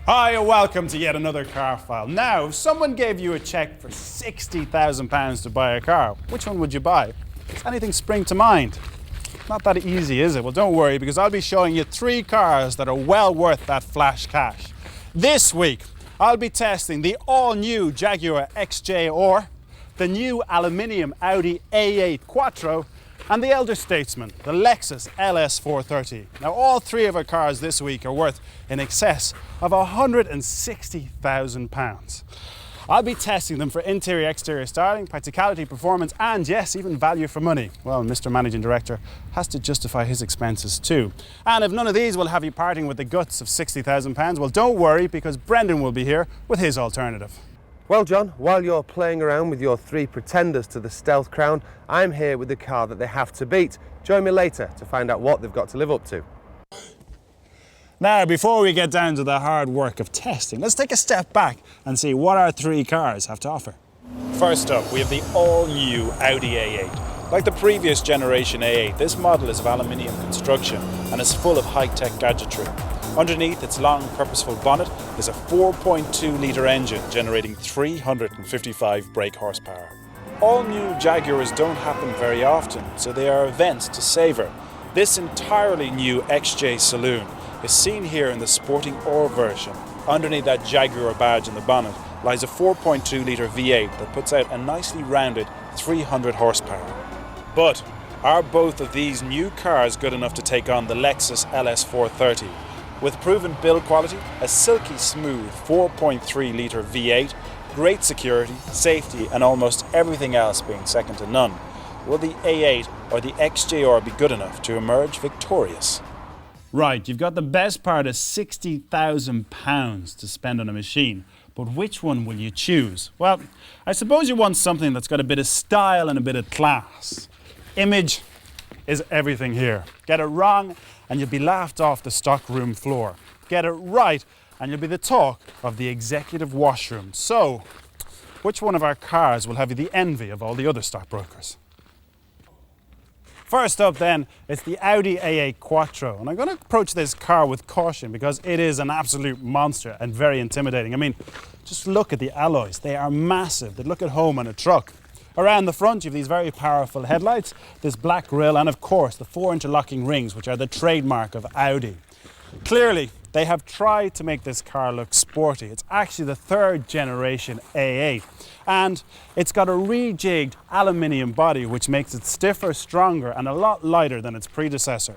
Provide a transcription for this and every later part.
Hi and welcome to yet another car file. Now, if someone gave you a cheque for £60,000 to buy a car, which one would you buy? Does anything spring to mind? Not that easy, is it? Well, don't worry, because I'll be showing you 3 cars that are well worth that flash cash. This week, I'll be testing the all-new Jaguar XJ, the new aluminium Audi A8 Quattro, and the elder statesman, the Lexus LS430. Now, all 3 of our cars this week are worth in excess of £160,000. I'll be testing them for interior, exterior styling, practicality, performance, and yes, even value for money. Well, Mr. Managing Director has to justify his expenses too. And if none of these will have you parting with the guts of £60,000, well, don't worry, because Brendan will be here with his alternative. Well, John, while you're playing around with your 3 pretenders to the stealth crown, I'm here with the car that they have to beat. Join me later to find out what they've got to live up to. Now, before we get down to the hard work of testing, let's take a step back and see what our 3 cars have to offer. First up, we have the all-new Audi A8. Like the previous generation A8, this model is of aluminium construction and is full of high-tech gadgetry. Underneath its long, purposeful bonnet is a 4.2-litre engine generating 355 brake horsepower. All new Jaguars don't happen very often, so they are events to savour. This entirely new XJ saloon is seen here in the Sporting Or version. Underneath that Jaguar badge in the bonnet lies a 4.2-litre V8 that puts out a nicely rounded 300 horsepower. But are both of these new cars good enough to take on the Lexus LS430? With proven build quality, a silky smooth 4.3-litre V8, great security, safety and almost everything else being second to none, will the A8 or the XJR be good enough to emerge victorious? Right, you've got the best part of £60,000 to spend on a machine, but which one will you choose? Well, I suppose you want something that's got a bit of style and a bit of class. Image is everything here. Get it wrong and you'll be laughed off the stockroom floor. Get it right and you'll be the talk of the executive washroom. So, which one of our cars will have you the envy of all the other stockbrokers? First up then, it's the Audi A8 Quattro. And I'm going to approach this car with caution because it is an absolute monster and very intimidating. I mean, just look at the alloys. They are massive. They look at home on a truck. Around the front, you have these very powerful headlights, this black grille, and of course, the 4 interlocking rings, which are the trademark of Audi. Clearly, they have tried to make this car look sporty. It's actually the 3rd generation A8. And it's got a rejigged aluminium body, which makes it stiffer, stronger, and a lot lighter than its predecessor.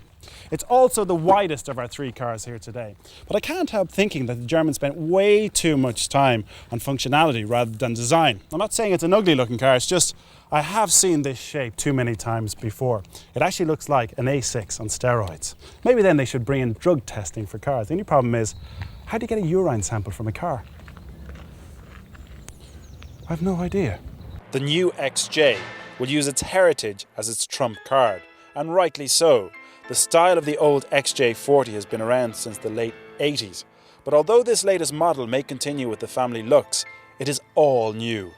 It's also the widest of our 3 cars here today. But I can't help thinking that the Germans spent way too much time on functionality rather than design. I'm not saying it's an ugly looking car, it's just I have seen this shape too many times before. It actually looks like an A6 on steroids. Maybe then they should bring in drug testing for cars. The only problem is, how do you get a urine sample from a car? I have no idea. The new XJ will use its heritage as its trump card, and rightly so. The style of the old XJ40 has been around since the late 80s, but although this latest model may continue with the family looks, it is all new.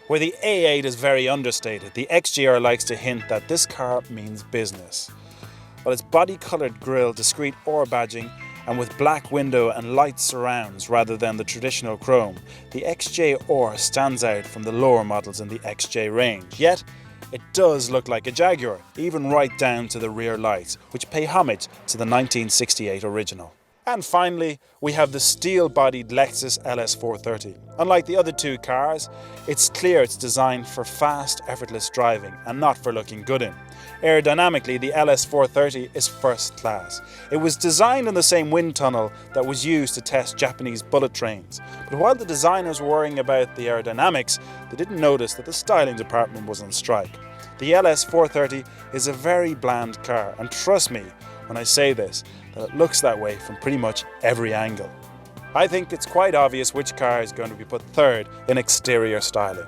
Where the A8 is very understated, the XJR likes to hint that this car means business. While its body-coloured grille, discreet OR badging, and with black window and light surrounds rather than the traditional chrome, the XJ OR stands out from the lower models in the XJ range. Yet, it does look like a Jaguar, even right down to the rear lights, which pay homage to the 1968 original. And finally, we have the steel-bodied Lexus LS430. Unlike the other 2 cars, it's clear it's designed for fast, effortless driving and not for looking good in. Aerodynamically, the LS430 is first class. It was designed in the same wind tunnel that was used to test Japanese bullet trains. But while the designers were worrying about the aerodynamics, they didn't notice that the styling department was on strike. The LS430 is a very bland car, and trust me when I say this, that it looks that way from pretty much every angle. I think it's quite obvious which car is going to be put 3rd in exterior styling.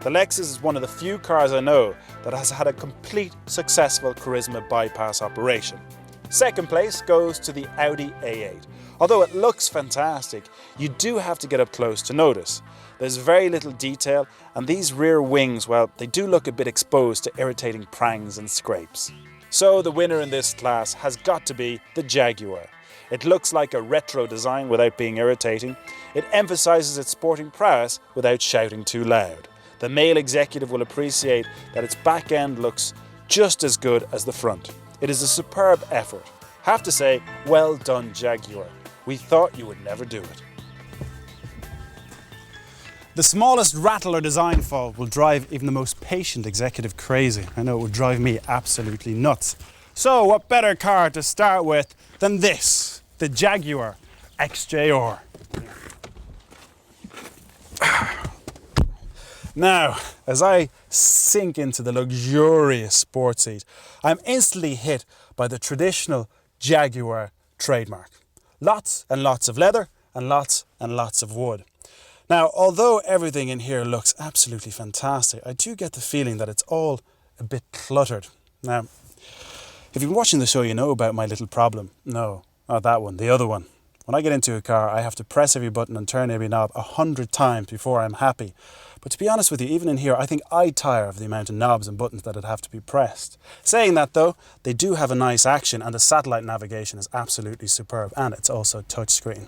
The Lexus is one of the few cars I know that has had a complete successful charisma bypass operation. Second place goes to the Audi A8. Although it looks fantastic, you do have to get up close to notice. There's very little detail, and these rear wings, well, they do look a bit exposed to irritating prangs and scrapes. So the winner in this class has got to be the Jaguar. It looks like a retro design without being irritating. It emphasises its sporting prowess without shouting too loud. The male executive will appreciate that its back end looks just as good as the front. It is a superb effort. Have to say, well done Jaguar. We thought you would never do it. The smallest rattle or design fault will drive even the most patient executive crazy. I know it would drive me absolutely nuts. So what better car to start with than this, the Jaguar XJR. Now, as I sink into the luxurious sports seat, I'm instantly hit by the traditional Jaguar trademark. Lots and lots of leather and lots of wood. Now, although everything in here looks absolutely fantastic, I do get the feeling that it's all a bit cluttered. Now, if you've been watching the show, you know about my little problem. No, not that one, the other one. When I get into a car, I have to press every button and turn every knob 100 times before I'm happy. But to be honest with you, even in here, I think I'd tire of the amount of knobs and buttons that'd have to be pressed. Saying that though, they do have a nice action and the satellite navigation is absolutely superb, and it's also touchscreen.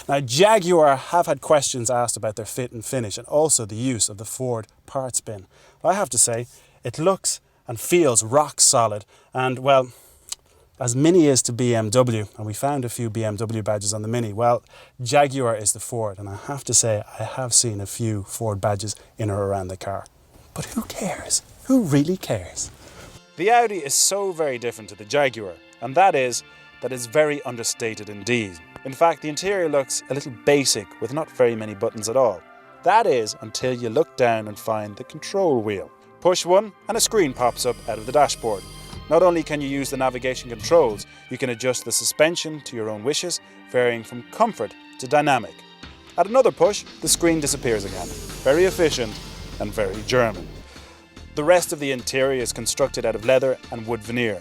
Now, Jaguar have had questions asked about their fit and finish and also the use of the Ford parts bin. I have to say, it looks and feels rock solid, and well, as Mini is to BMW, and we found a few BMW badges on the Mini, well, Jaguar is the Ford, and I have to say, I have seen a few Ford badges in or around the car. But who cares? Who really cares? The Audi is so very different to the Jaguar, and that it's very understated indeed. In fact, the interior looks a little basic with not very many buttons at all. That is until you look down and find the control wheel. Push one and a screen pops up out of the dashboard. Not only can you use the navigation controls, you can adjust the suspension to your own wishes, varying from comfort to dynamic. At another push, the screen disappears again. Very efficient and very German. The rest of the interior is constructed out of leather and wood veneer.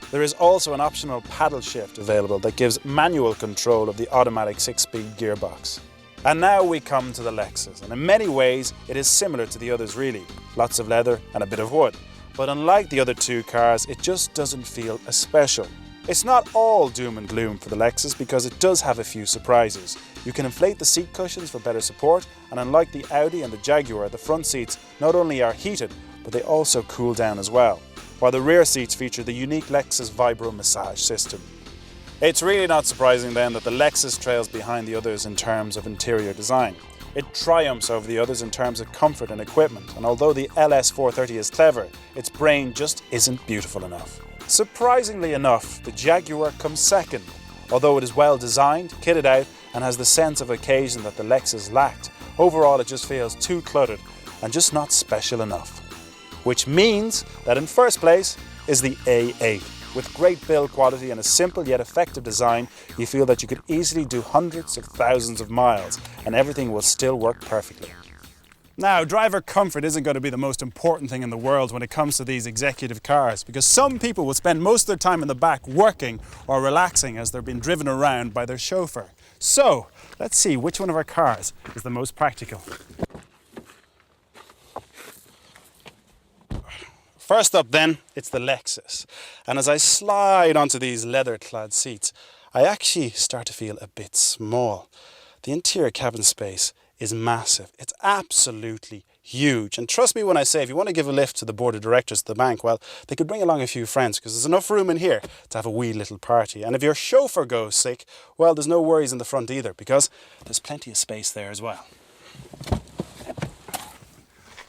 There is also an optional paddle shift available that gives manual control of the automatic 6-speed gearbox. And now we come to the Lexus, and in many ways it is similar to the others really. Lots of leather and a bit of wood. But unlike the other two cars, it just doesn't feel as special. It's not all doom and gloom for the Lexus because it does have a few surprises. You can inflate the seat cushions for better support, and unlike the Audi and the Jaguar, the front seats not only are heated, but they also cool down as well, while the rear seats feature the unique Lexus Vibro massage system. It's really not surprising then that the Lexus trails behind the others in terms of interior design. It triumphs over the others in terms of comfort and equipment, and although the LS430 is clever, its brain just isn't beautiful enough. Surprisingly enough, the Jaguar comes second. Although it is well designed, kitted out, and has the sense of occasion that the Lexus lacked, overall it just feels too cluttered and just not special enough. Which means that in first place is the A8. With great build quality and a simple yet effective design, you feel that you could easily do hundreds of thousands of miles and everything will still work perfectly. Now, driver comfort isn't going to be the most important thing in the world when it comes to these executive cars, because some people will spend most of their time in the back working or relaxing as they're being driven around by their chauffeur. So, let's see which one of our cars is the most practical. First up then, it's the Lexus. And as I slide onto these leather-clad seats, I actually start to feel a bit small. The interior cabin space is massive. It's absolutely huge. And trust me when I say, if you want to give a lift to the board of directors at the bank, well, they could bring along a few friends because there's enough room in here to have a wee little party. And if your chauffeur goes sick, well, there's no worries in the front either because there's plenty of space there as well.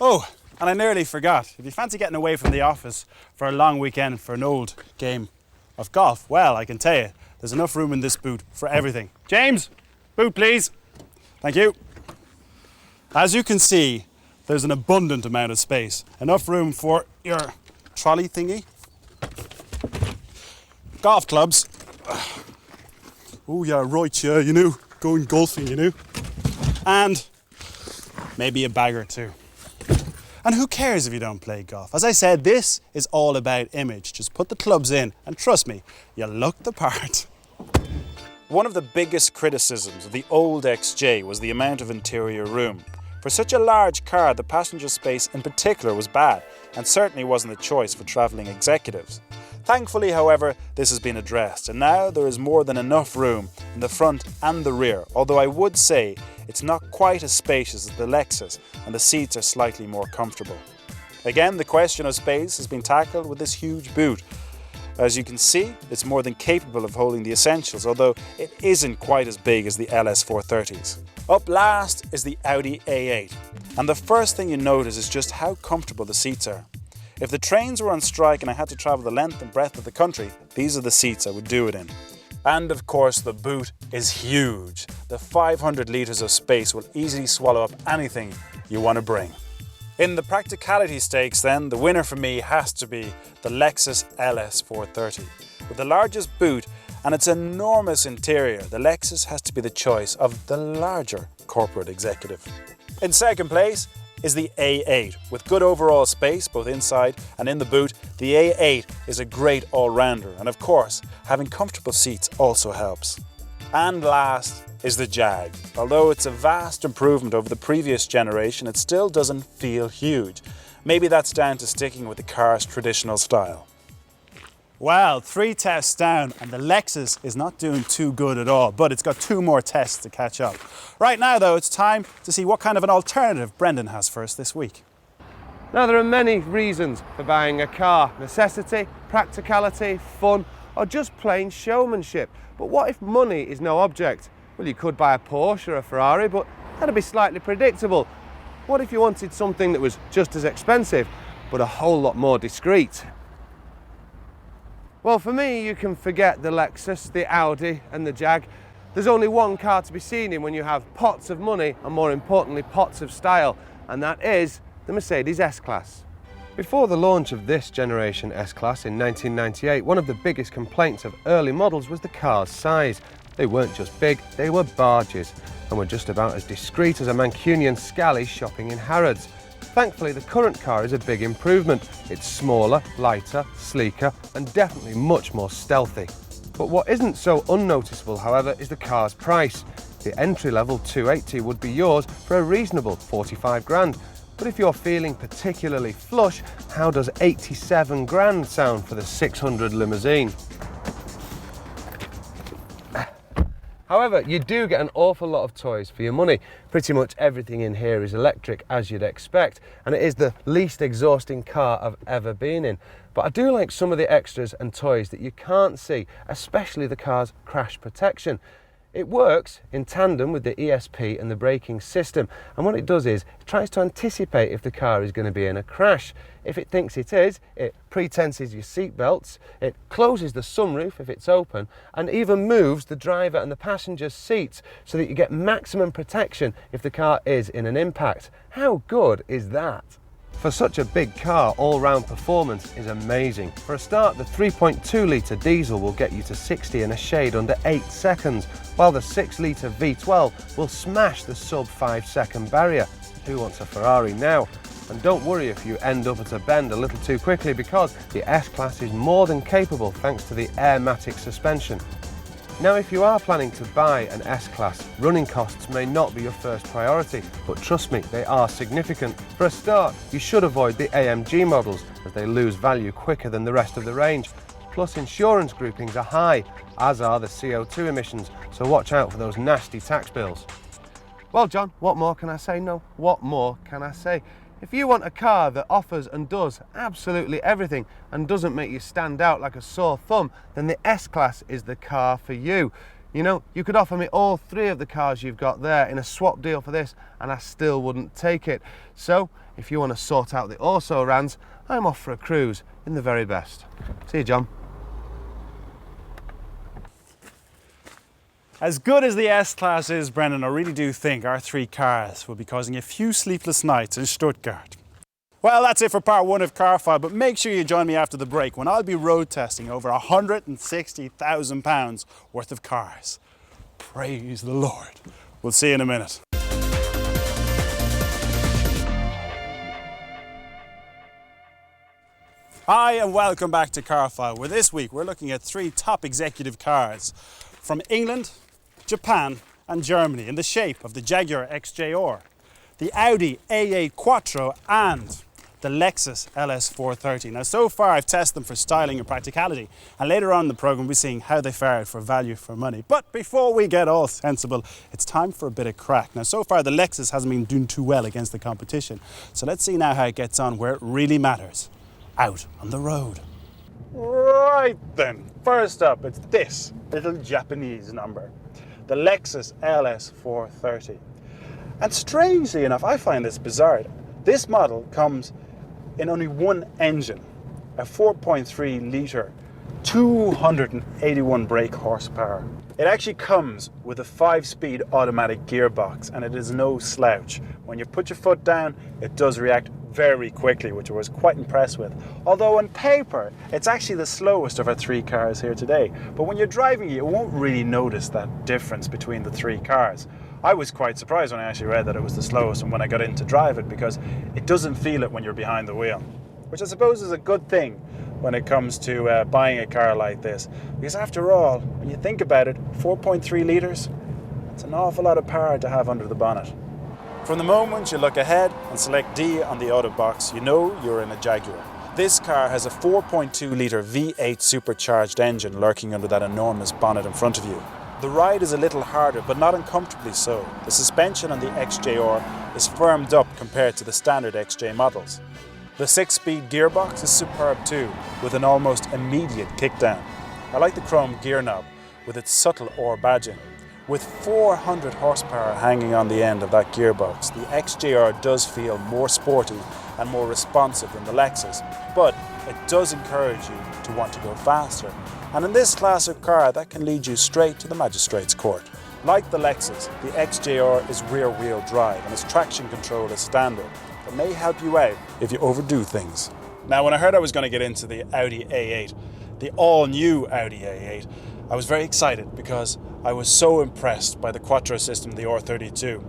Oh, and I nearly forgot, if you fancy getting away from the office for a long weekend for an old game of golf, well, I can tell you, there's enough room in this boot for everything. James, boot please. Thank you. As you can see, there's an abundant amount of space. Enough room for your trolley thingy. Golf clubs. Oh yeah, right, yeah, you know, going golfing, you know. And maybe a bag or two. And who cares if you don't play golf? As I said, this is all about image. Just put the clubs in and trust me, you'll look the part. One of the biggest criticisms of the old XJ was the amount of interior room. For such a large car, the passenger space in particular was bad and certainly wasn't a choice for travelling executives. Thankfully, however, this has been addressed, and now there is more than enough room in the front and the rear, although I would say it's not quite as spacious as the Lexus, and the seats are slightly more comfortable. Again, the question of space has been tackled with this huge boot. As you can see, it's more than capable of holding the essentials, although it isn't quite as big as the LS430s. Up last is the Audi A8, and the first thing you notice is just how comfortable the seats are. If the trains were on strike and I had to travel the length and breadth of the country, these are the seats I would do it in. And of course the boot is huge. The 500 litres of space will easily swallow up anything you want to bring. In the practicality stakes then, the winner for me has to be the Lexus LS430. With the largest boot and its enormous interior, the Lexus has to be the choice of the larger corporate executive. In second place is the A8. With good overall space both inside and in the boot, the A8 is a great all-rounder, and of course having comfortable seats also helps. And last is the Jag. Although it's a vast improvement over the previous generation, it still doesn't feel huge. Maybe that's down to sticking with the car's traditional style. Well, 3 tests down and the Lexus is not doing too good at all, but it's got 2 more tests to catch up. Right now though, it's time to see what kind of an alternative Brendan has for us this week. Now, there are many reasons for buying a car: necessity, practicality, fun, or just plain showmanship. But what if money is no object? Well, you could buy a Porsche or a Ferrari, but that'd be slightly predictable. What if you wanted something that was just as expensive, but a whole lot more discreet? Well, for me, you can forget the Lexus, the Audi and the Jag. There's only one car to be seen in when you have pots of money and, more importantly, pots of style, and that is the Mercedes S-Class. Before the launch of this generation S-Class in 1998, one of the biggest complaints of early models was the car's size. They weren't just big, they were barges, and were just about as discreet as a Mancunian scally shopping in Harrods. Thankfully, the current car is a big improvement. It's smaller, lighter, sleeker, and definitely much more stealthy. But what isn't so unnoticeable, however, is the car's price. The entry-level 280 would be yours for a reasonable 45 grand. But if you're feeling particularly flush, how does 87 grand sound for the 600 limousine? However, you do get an awful lot of toys for your money. Pretty much everything in here is electric, as you'd expect, and it is the least exhausting car I've ever been in. But I do like some of the extras and toys that you can't see, especially the car's crash protection. It works in tandem with the ESP and the braking system, and what it does is it tries to anticipate if the car is going to be in a crash. If it thinks it is, it pre-tenses your seat belts, it closes the sunroof if it's open, and even moves the driver and the passenger's seats so that you get maximum protection if the car is in an impact. How good is that? For such a big car, all-round performance is amazing. For a start, the 3.2 litre diesel will get you to 60 in a shade under 8 seconds, while the 6 litre V12 will smash the sub 5 second barrier. Who wants a Ferrari now? And don't worry if you end up at a bend a little too quickly, because the S-Class is more than capable thanks to the Airmatic suspension. Now, if you are planning to buy an S-Class, running costs may not be your first priority, but trust me, they are significant. For a start, you should avoid the AMG models, as they lose value quicker than the rest of the range. Plus, insurance groupings are high, as are the CO2 emissions, so watch out for those nasty tax bills. Well, John, what more can I say? No, what more can I say? If you want a car that offers and does absolutely everything and doesn't make you stand out like a sore thumb, then the S-Class is the car for you. You know, you could offer me all 3 of the cars you've got there in a swap deal for this, and I still wouldn't take it. So, if you want to sort out the also-rans, I'm off for a cruise in the very best. See you, John. As good as the S-Class is, Brendan, I really do think our 3 cars will be causing a few sleepless nights in Stuttgart. Well, that's it for part 1 of Car File, but make sure you join me after the break when I'll be road testing over £160,000 worth of cars. Praise the Lord. We'll see you in a minute. Hi and welcome back to Car File, where this week we're looking at 3 top executive cars from England, Japan and Germany in the shape of the Jaguar XJR, the Audi A8 Quattro and the Lexus LS430. Now, so far I've tested them for styling and practicality, and later on in the programme we'll be seeing how they fared for value for money. But before we get all sensible, it's time for a bit of crack. Now, so far the Lexus hasn't been doing too well against the competition, so let's see now how it gets on where it really matters, out on the road. Right then, first up, it's this little Japanese number, the Lexus LS430. And strangely enough, I find this bizarre. This model comes in only one engine, a 4.3 litre, 281 brake horsepower. It actually comes with a 5-speed automatic gearbox, and it is no slouch. When you put your foot down, it does react very quickly, which I was quite impressed with. Although on paper, it's actually the slowest of our three cars here today. But when you're driving, you won't really notice that difference between the three cars. I was quite surprised when I actually read that it was the slowest and when I got in to drive it, because it doesn't feel it when you're behind the wheel, which I suppose is a good thing when it comes to buying a car like this, because after all, when you think about it, 4.3 litres, it's an awful lot of power to have under the bonnet. From the moment you look ahead and select D on the auto box, you know you're in a Jaguar. This car has a 4.2 litre V8 supercharged engine lurking under that enormous bonnet in front of you. The ride is a little harder, but not uncomfortably so. The suspension on the XJR is firmed up compared to the standard XJ models. The 6-speed gearbox is superb too, with an almost immediate kickdown. I like the chrome gear knob with its subtle OR badging. With 400 horsepower hanging on the end of that gearbox, the XJR does feel more sporty and more responsive than the Lexus, but it does encourage you to want to go faster. And in this class of car, that can lead you straight to the magistrate's court. Like the Lexus, the XJR is rear-wheel drive and its traction control is standard. That may help you out if you overdo things. Now, when I heard I was going to get into the Audi A8, the all-new Audi A8, I was very excited because I was so impressed by the Quattro system of the R32.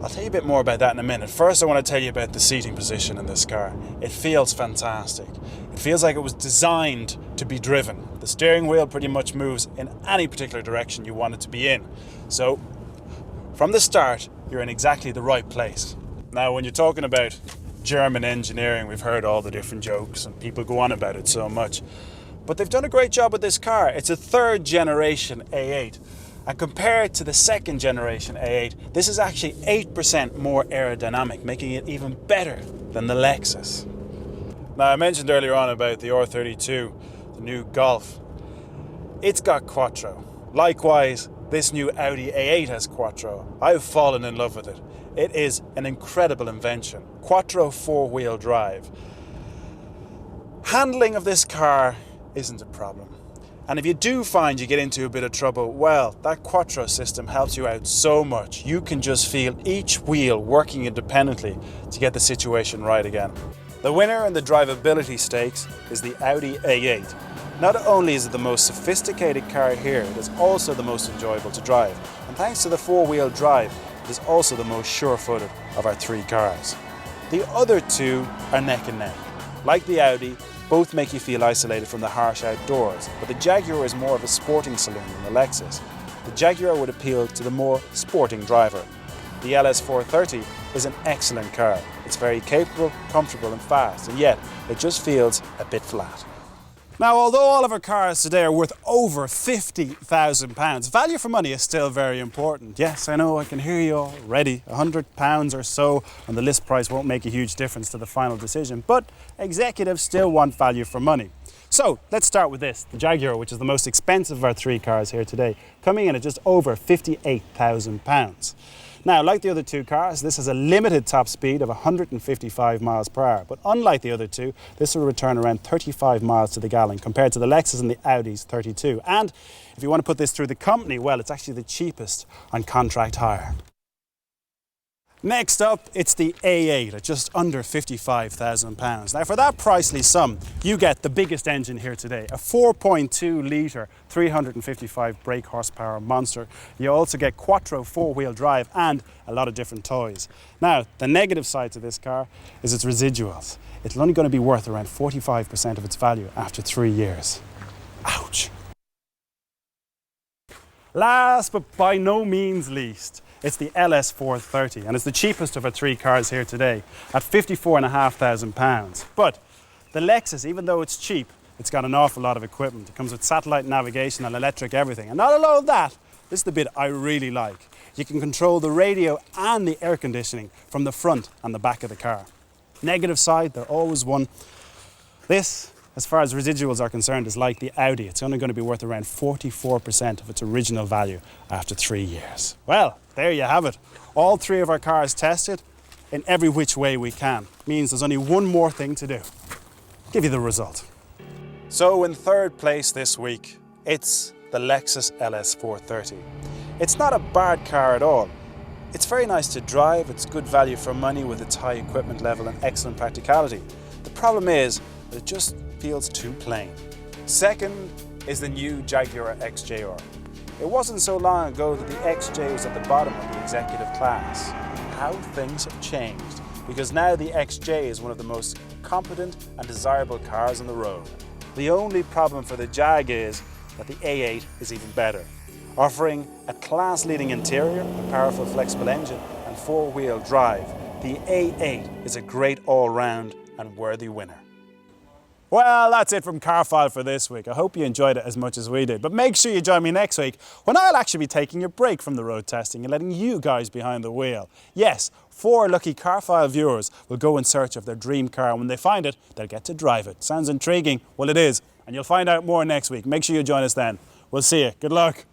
I'll tell you a bit more about that in a minute. First, I want to tell you about the seating position in this car. It feels fantastic. It feels like it was designed to be driven. The steering wheel pretty much moves in any particular direction you want it to be in. So, from the start, you're in exactly the right place. Now, when you're talking about German engineering, we've heard all the different jokes and people go on about it so much. But they've done a great job with this car. It's a third generation A8. And compared to the second generation A8, this is actually 8% more aerodynamic, making it even better than the Lexus. Now, I mentioned earlier on about the R32, the new Golf. It's got Quattro. Likewise, this new Audi A8 has Quattro. I've fallen in love with it. It is an incredible invention. Quattro 4-wheel drive. Handling of this car isn't a problem. And if you do find you get into a bit of trouble, well, that Quattro system helps you out so much. You can just feel each wheel working independently to get the situation right again. The winner in the drivability stakes is the Audi A8. Not only is it the most sophisticated car here, it is also the most enjoyable to drive. And thanks to the 4-wheel drive, it is also the most sure-footed of our three cars. The other two are neck and neck. Like the Audi, both make you feel isolated from the harsh outdoors, but the Jaguar is more of a sporting saloon than the Lexus. The Jaguar would appeal to the more sporting driver. The LS430 is an excellent car. It's very capable, comfortable and fast, and yet it just feels a bit flat. Now, although all of our cars today are worth over £50,000, value for money is still very important. Yes, I know, I can hear you already. £100 or so on the list price won't make a huge difference to the final decision, but executives still want value for money. So let's start with this, the Jaguar, which is the most expensive of our three cars here today, coming in at just over £58,000. Now, like the other two cars, this has a limited top speed of 155 miles per hour. But unlike the other two, this will return around 35 miles to the gallon compared to the Lexus and the Audi's 32. And if you want to put this through the company, well, it's actually the cheapest on contract hire. Next up, it's the A8 at just under £55,000. Now, for that pricely sum, you get the biggest engine here today, a 4.2 litre, 355 brake horsepower monster. You also get Quattro 4-wheel drive and a lot of different toys. Now, the negative side to this car is its residuals. It's only going to be worth around 45% of its value after 3 years. Ouch! Last but by no means least, it's the LS430, and it's the cheapest of our three cars here today at £54,500. But the Lexus, even though it's cheap, it's got an awful lot of equipment. It comes with satellite navigation and electric everything. And not alone that, this is the bit I really like. You can control the radio and the air conditioning from the front and the back of the car. Negative side, they're always one. This, as far as residuals are concerned, is like the Audi. It's only going to be worth around 44% of its original value after 3 years. Well, there you have it. All three of our cars tested in every which way we can. Means there's only one more thing to do. Give you the result. So in third place this week, it's the Lexus LS430. It's not a bad car at all. It's very nice to drive, it's good value for money with its high equipment level and excellent practicality. The problem is that it just feels too plain. Second is the new Jaguar XJR. It wasn't so long ago that the XJ was at the bottom of the executive class. How things have changed, because now the XJ is one of the most competent and desirable cars on the road. The only problem for the Jag is that the A8 is even better. Offering a class-leading interior, a powerful flexible engine and four-wheel drive, the A8 is a great all-round and worthy winner. Well, that's it from Carfile for this week. I hope you enjoyed it as much as we did. But make sure you join me next week when I'll actually be taking a break from the road testing and letting you guys behind the wheel. Yes, 4 lucky Carfile viewers will go in search of their dream car, and when they find it, they'll get to drive it. Sounds intriguing? Well, it is. And you'll find out more next week. Make sure you join us then. We'll see you. Good luck.